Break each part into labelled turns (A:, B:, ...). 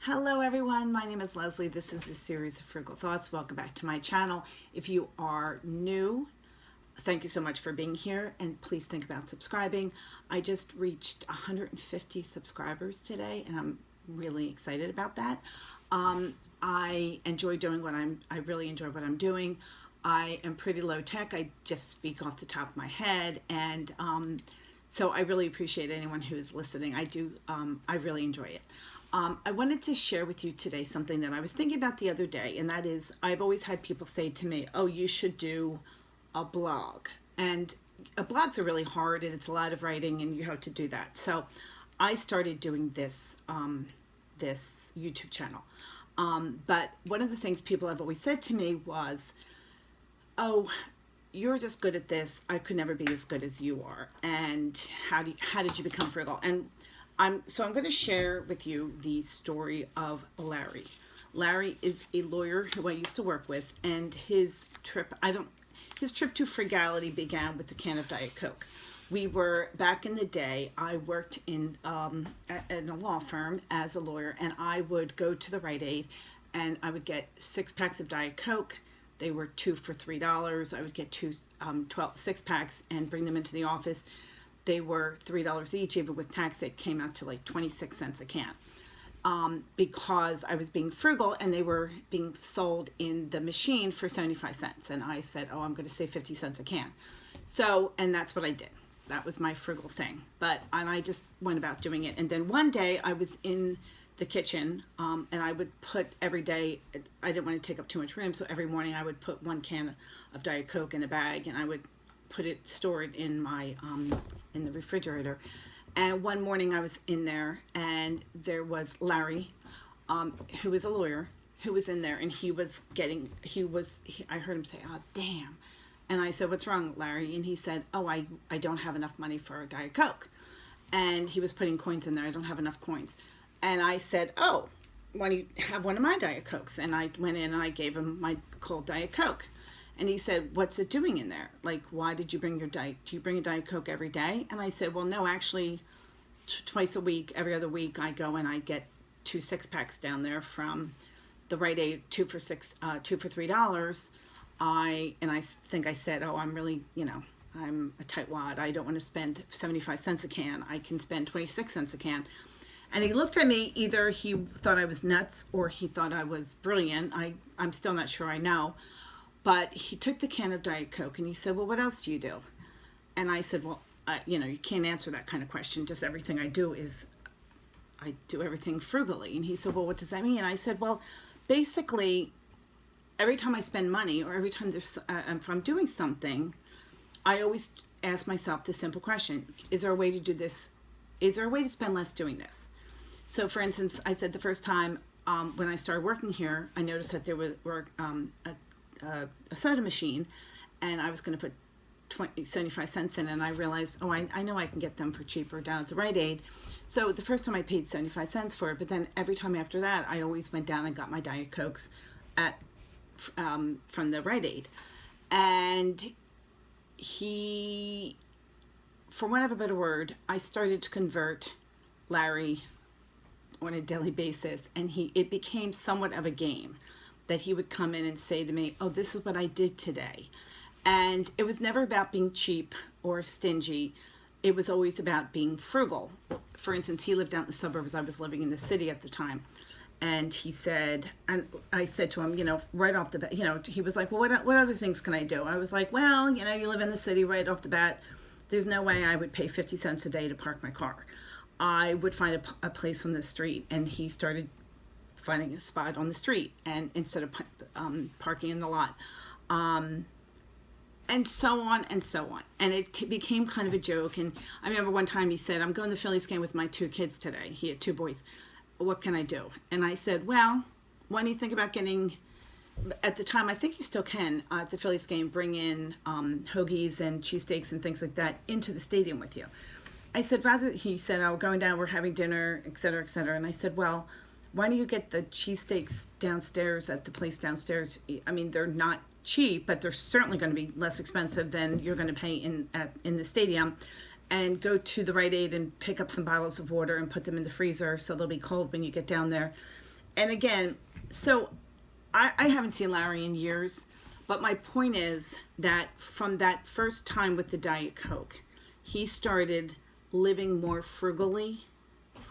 A: Hello everyone, my name is Leslie. This is a series of Frugal Thoughts. Welcome back to my channel. If you are new, thank you so much for being here and please think about subscribing. I just reached 150 subscribers today and I'm really excited about that. I enjoy doing I really enjoy what I'm doing. I am pretty low tech. I just speak off the top of my head and so I really appreciate anyone who is listening. I really enjoy it. I wanted to share with you today something that I was thinking about the other day, and that is I've always had people say to me, oh, you should do a blog. And blogs are really hard and it's a lot of writing and you have to do that. So I started doing this YouTube channel. But one of the things people have always said to me was, oh, you're just good at this. I could never be as good as you are. And how did you become frugal? And I'm going to share with you the story of Larry. Larry is a lawyer who I used to work with, and his trip to Frugality began with a can of Diet Coke. We were, back in the day, I worked in a law firm as a lawyer, and I would go to the Rite Aid, and I would get 6 packs of Diet Coke. They were 2 for $3. I would get 6 packs and bring them into the office. They were $3 each, even with tax. It came out to like 26 cents a can, because I was being frugal and they were being sold in the machine for 75 cents. And I said, oh, I'm going to save 50 cents a can. So, and that's what I did. That was my frugal thing. And I just went about doing it. And then one day I was in the kitchen, and I would put every day, I didn't want to take up too much room. So every morning I would put 1 can of Diet Coke in a bag, and I would store it in my in the refrigerator. And one morning I was in there and there was Larry, who was a lawyer, who was in there, and I heard him say, oh damn. And I said, what's wrong, Larry? And he said, oh, I don't have enough money for a Diet Coke. And he was putting coins in there. I don't have enough coins. And I said, oh, why don't you have one of my Diet Cokes? And I went in and I gave him my cold Diet Coke. And he said, what's it doing in there? Like, why did you bring do you bring a Diet Coke every day? And I said, well, no, actually, twice a week, every other week, I go and I get 2 6-packs down there from the Rite Aid, 2 for $3. I think I said, oh, I'm really, I'm a tightwad. I don't want to spend 75 cents a can. I can spend 26 cents a can. And he looked at me, either he thought I was nuts or he thought I was brilliant. I'm still not sure I know. But he took the can of Diet Coke and he said, well, what else do you do? And I said, well, you can't answer that kind of question. Just everything I do I do everything frugally. And he said, well, what does that mean? And I said, well, basically, every time I spend money or every time if I'm doing something, I always ask myself the simple question, is there a way to do this? Is there a way to spend less doing this? So, for instance, I said the first time when I started working here, I noticed that there were a soda machine, and I was going to put 75 cents in, and I realized, oh, I know I can get them for cheaper down at the Rite Aid. So the first time I paid 75 cents for it, but then every time after that, I always went down and got my Diet Cokes from the Rite Aid. And for want of a better word, I started to convert Larry on a daily basis, and it became somewhat of a game. That he would come in and say to me, oh, this is what I did today. And it was never about being cheap or stingy. It was always about being frugal. For instance, he lived out in the suburbs. I was living in the city at the time. And he said, and I said to him, right off the bat, he was like, well, what other things can I do? I was like, well, you live in the city right off the bat. There's no way I would pay 50 cents a day to park my car. I would find a place on the street. And he started finding a spot on the street and instead of parking in the lot, and so on and so on. And it became kind of a joke. And I remember one time he said, I'm going to the Phillies game with my 2 kids today. He had 2 boys. What can I do? And I said, well, why don't you think about getting, at the time, I think you still can, at the Phillies game, bring in hoagies and cheesesteaks and things like that into the stadium with you. I said, he said, oh, we're going down, we're having dinner, et cetera, et cetera. And I said, well, why don't you get the cheesesteaks downstairs at the place downstairs? I mean, they're not cheap, but they're certainly going to be less expensive than you're going to pay in the stadium. And go to the Rite Aid and pick up some bottles of water and put them in the freezer so they'll be cold when you get down there. And again, so I haven't seen Larry in years, but my point is that from that first time with the Diet Coke, he started living more frugally,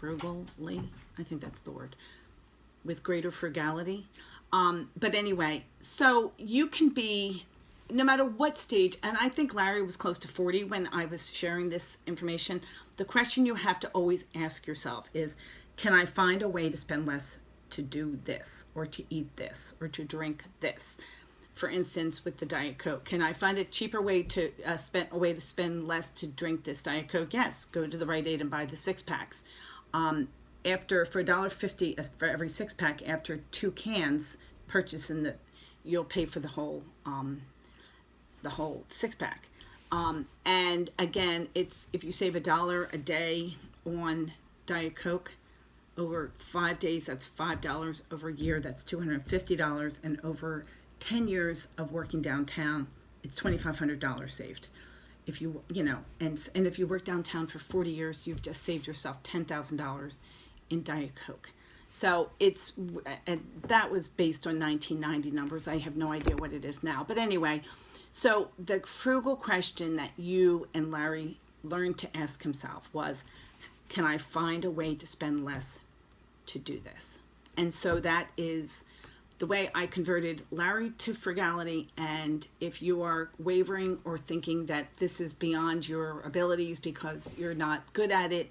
A: I think that's the word, with greater frugality. But anyway, so you can be, no matter what stage, and I think Larry was close to 40 when I was sharing this information, the question you have to always ask yourself is, can I find a way to spend less to do this, or to eat this, or to drink this? For instance, with the Diet Coke, can I find a cheaper way to spend less to drink this Diet Coke? Yes, go to the Rite Aid and buy the 6-packs. For $1.50 for every 6-pack, after 2 cans purchased, you'll pay for the whole 6-pack. And again, it's, if you save $1 a day on Diet Coke, over 5 days, that's $5. Over a year, that's $250. And over 10 years of working downtown, it's $2,500 saved. If you know, and if you work downtown for 40 years, you've just saved yourself $10,000 in Diet Coke. So and that was based on 1990 numbers. I have no idea what it is now. But anyway, so the frugal question that you and Larry learned to ask himself was, can I find a way to spend less to do this? And so that is the way I converted Larry to frugality. And if you are wavering or thinking that this is beyond your abilities because you're not good at it,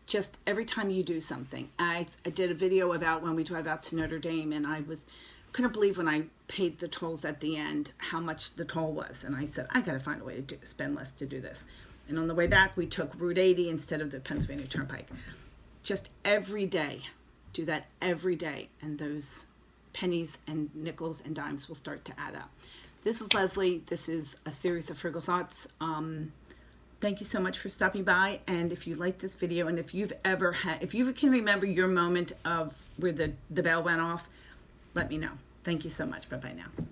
A: just every time you do something. I did a video about when we drive out to Notre Dame, and couldn't believe when I paid the tolls at the end how much the toll was. And I said, I got to find a way to spend less to do this. And on the way back, we took Route 80 instead of the Pennsylvania Turnpike. Just every day, do that every day, and those pennies and nickels and dimes will start to add up. This is Leslie. This is a series of Frugal Thoughts. Thank you so much for stopping by. And if you like this video, and if you can remember your moment of where the bell went off, let me know. Thank you so much. Bye-bye now.